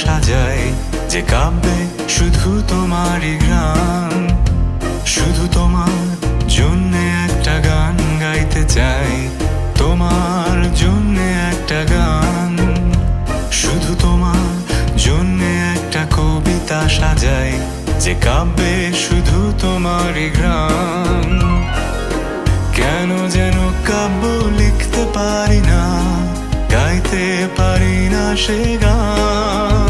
সাজাই, যে কাব্যে শুধু তোমারই গান। শুধু তোমার জন্যে একটা গান গাইতে চাই, তোমার জন্যে একটা গান। শুধু তোমার জন্যে একটা কবিতা সাজাই, যে কাব্যে শুধু তোমারই গান। কেন যেন কাব্য লিখতে পারি না, গাইতে পারি না সে গান।